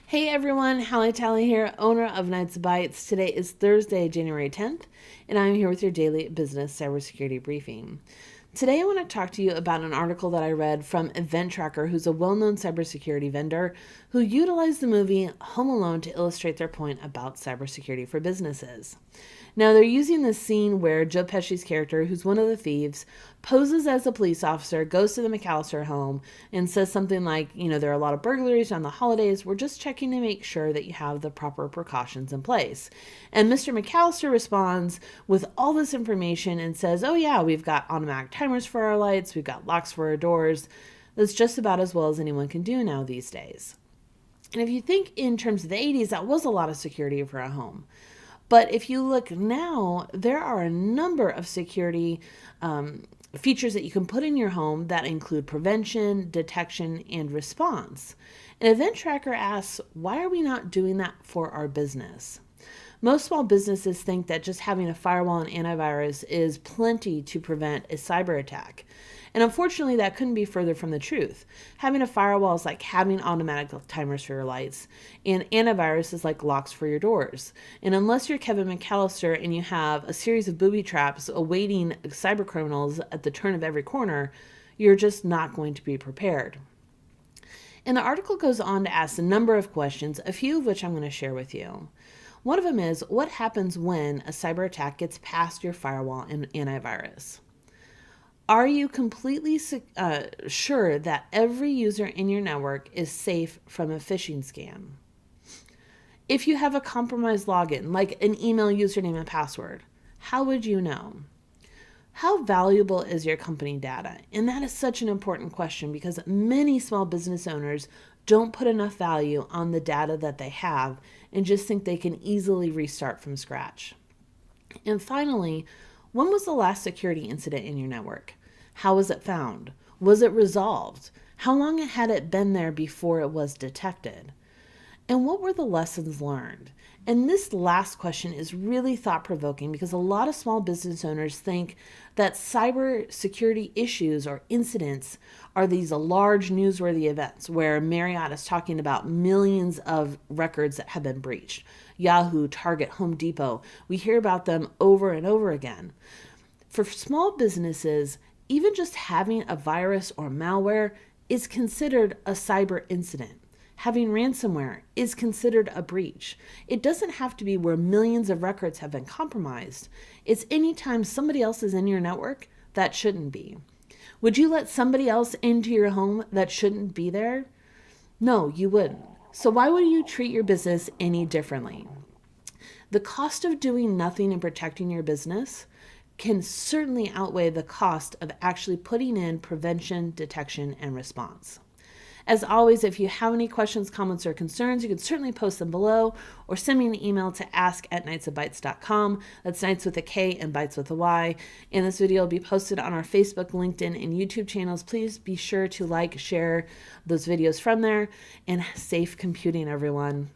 Hey everyone, Hallie Tally here, owner of Knights of Bytes. Today is Thursday, January 10th, and I'm here with your daily business cybersecurity briefing. Today I want to talk to you about an article that I read from Event Tracker, who's a well-known cybersecurity vendor who utilized the movie Home Alone to illustrate their point about cybersecurity for businesses. Now, they're using this scene where Joe Pesci's character, who's one of the thieves, poses as a police officer, goes to the McAllister home, and says something like, there are a lot of burglaries on the holidays. We're just checking to make sure that you have the proper precautions in place. And Mr. McAllister responds with all this information and says, oh, yeah, we've got automatic timers for our lights, we've got locks for our doors. That's just about as well as anyone can do now these days. And if you think in terms of the 80s, that was a lot of security for a home. But if you look now, there are a number of security features that you can put in your home that include prevention, detection, and response. And Event Tracker asks, why are we not doing that for our business? Most small businesses think that just having a firewall and antivirus is plenty to prevent a cyber attack. And unfortunately, that couldn't be further from the truth. Having a firewall is like having automatic timers for your lights, and antivirus is like locks for your doors. And unless you're Kevin McAllister and you have a series of booby traps awaiting cyber criminals at the turn of every corner, you're just not going to be prepared. And the article goes on to ask a number of questions, a few of which I'm going to share with you. One of them is, what happens when a cyber attack gets past your firewall and antivirus? Are you completely sure that every user in your network is safe from a phishing scam? If you have a compromised login, like an email username and password, how would you know? How valuable is your company data? And that is such an important question because many small business owners don't put enough value on the data that they have and just think they can easily restart from scratch. And finally, when was the last security incident in your network? How was it found? Was it resolved? How long had it been there before it was detected? And what were the lessons learned? And this last question is really thought-provoking because a lot of small business owners think that cybersecurity issues or incidents are these large newsworthy events where Marriott is talking about millions of records that have been breached. Yahoo, Target, Home Depot, we hear about them over and over again. For small businesses, even just having a virus or malware is considered a cyber incident. Having ransomware is considered a breach. It doesn't have to be where millions of records have been compromised. It's anytime somebody else is in your network that shouldn't be. Would you let somebody else into your home that shouldn't be there? No, you wouldn't. So why would you treat your business any differently? The cost of doing nothing and protecting your business can certainly outweigh the cost of actually putting in prevention, detection, and response. As always, if you have any questions, comments, or concerns, you can certainly post them below or send me an email to ask@knightsofbytes.com. That's Knights with a K and Bytes with a Y. And this video will be posted on our Facebook, LinkedIn, and YouTube channels. Please be sure to like, share those videos from there, and safe computing, everyone.